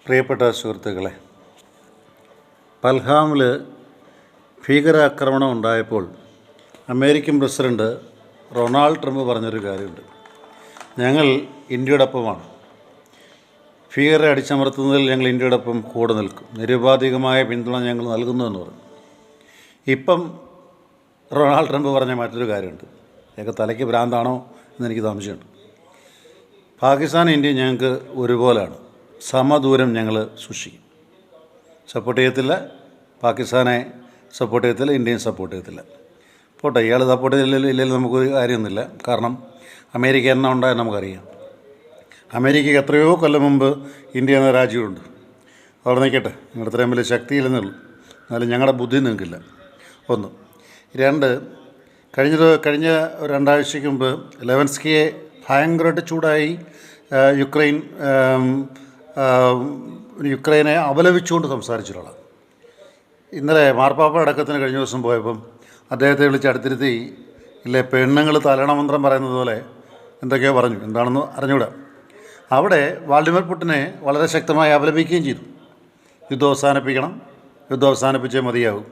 പ്രിയപ്പെട്ട സുഹൃത്തുക്കളെ, പൽഹാമിൽ ഭീകരാക്രമണം ഉണ്ടായപ്പോൾ അമേരിക്കൻ പ്രസിഡൻറ്റ് റൊണാൾഡ് ട്രംപ് പറഞ്ഞൊരു കാര്യമുണ്ട്. ഞങ്ങൾ ഇന്ത്യയോടൊപ്പമാണ്. ഭീകരരെ അടിച്ചമർത്തുന്നതിൽ ഞങ്ങൾ ഇന്ത്യയോടൊപ്പം കൂടെ നിൽക്കും. നിരുപാധികമായ പിന്തുണ ഞങ്ങൾ നൽകുന്നുവെന്ന് പറഞ്ഞു. ഇപ്പം റൊണാൾഡ് ട്രംപ് പറഞ്ഞ മറ്റൊരു കാര്യമുണ്ട്. ഞങ്ങൾക്ക് തലയ്ക്ക് ഭ്രാന്താണോ എന്നെനിക്ക് സംശയമുണ്ട്. പാകിസ്ഥാൻ ഇന്ത്യയും ഞങ്ങൾക്ക് ഒരുപോലെയാണ്. സമദൂരം ഞങ്ങൾ സൂക്ഷിക്കും. സപ്പോർട്ട് ചെയ്യത്തില്ല, പാകിസ്ഥാനെ സപ്പോർട്ട് ചെയ്യത്തില്ല, ഇന്ത്യയും സപ്പോർട്ട് ചെയ്യത്തില്ല. പോട്ടെ, ഇയാൾ സപ്പോർട്ട് ചെയ്തില്ലെങ്കിൽ നമുക്കൊരു കാര്യമൊന്നുമില്ല. കാരണം അമേരിക്ക എന്നാ ഉണ്ടായെന്ന് നമുക്കറിയാം. അമേരിക്കയ്ക്ക് എത്രയോ കൊല്ലം മുമ്പ് ഇന്ത്യ എന്ന രാജ്യമുണ്ട്. അവിടെ നിൽക്കട്ടെ, നിങ്ങളുടെ ഇത്രയും വലിയ ശക്തിയില്ലെന്നുള്ളൂ. എന്നാലും ഞങ്ങളുടെ ബുദ്ധി നിങ്ങൾക്കില്ല. ഒന്ന്. രണ്ട്, കഴിഞ്ഞ രണ്ടാഴ്ചയ്ക്ക് മുമ്പ് ലെവൻസ്കിയെ ഭയങ്കരമായിട്ട് ചൂടായി യുക്രൈനെ അപലപിച്ചുകൊണ്ട് സംസാരിച്ചൊരാളാണ്. ഇന്നലെ മാർപ്പാപ്പ അടക്കത്തിന് കഴിഞ്ഞ ദിവസം പോയപ്പം അദ്ദേഹത്തെ വിളിച്ച് അടുത്തിരുത്തി പെണ്ണുങ്ങൾ തലണമന്ത്രം പറയുന്നത് പോലെ എന്തൊക്കെയോ പറഞ്ഞു. എന്താണെന്ന് അറിഞ്ഞുകൂടാ. അവിടെ വ്ളാഡിമിർ പുടിനെ വളരെ ശക്തമായി അപലപിക്കുകയും ചെയ്തു. യുദ്ധം അവസാനിപ്പിക്കണം, യുദ്ധം അവസാനിപ്പിച്ചേ മതിയാകും.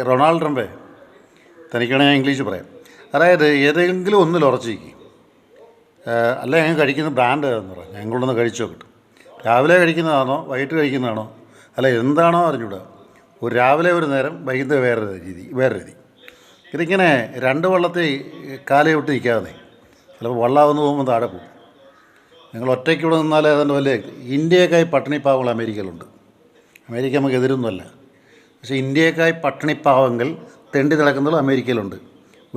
റൊണാൾഡ് ട്രംപേ, തനിക്കാണെങ്കിൽ ഞാൻ ഇംഗ്ലീഷ് പറയാം. അതായത് ഏതെങ്കിലും ഒന്നിൽ ഉറച്ചിരിക്കും. അല്ല, ഞങ്ങൾ കഴിക്കുന്ന ബ്രാൻഡ് എന്ന് പറയാം. ഞങ്ങളൊന്ന് കഴിച്ചു നോക്കട്ടെ. രാവിലെ കഴിക്കുന്നതാണോ വൈകിട്ട് കഴിക്കുന്നതാണോ അല്ല എന്താണോ അറിഞ്ഞൂടാ. ഒരു രാവിലെ ഒരു നേരം, വൈകുന്നേരം വേറെ രീതി. ഇതിങ്ങനെ രണ്ട് വള്ളത്തിൽ കാലേ വിട്ട് നിൽക്കാതെ ചിലപ്പോൾ വള്ളാവുന്ന പോകുമ്പോൾ താഴെ പോകും. ഞങ്ങൾ ഒറ്റയ്ക്ക് ഇവിടെ നിന്നാലേ അതിൻ്റെ വലിയ ഇന്ത്യക്കായി പട്ടിണിപ്പാവങ്ങൾ അമേരിക്കയിലുണ്ട്. അമേരിക്ക നമുക്ക് എതിരൊന്നുമല്ല. പക്ഷേ ഇന്ത്യക്കായി പട്ടിണിപ്പാവങ്ങൾ തെണ്ടി നടക്കുന്നതും അമേരിക്കയിലുണ്ട്.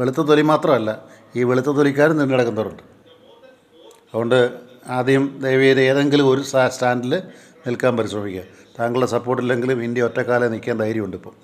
വെളുത്ത തൊലി മാത്രമല്ല, ഈ വെളുത്ത തൊലിക്കാരും തെണ്ടി നടക്കുന്നവരുണ്ട്. അതുകൊണ്ട് ആദ്യം ദയവേത് ഏതെങ്കിലും ഒരു സ്റ്റാൻഡിൽ നിൽക്കാൻ പരിശ്രമിക്കുക. താങ്കളുടെ സപ്പോർട്ടില്ലെങ്കിലും ഇന്ത്യ ഒറ്റക്കാലം നിൽക്കാൻ ധൈര്യമുണ്ട് ഇപ്പോൾ.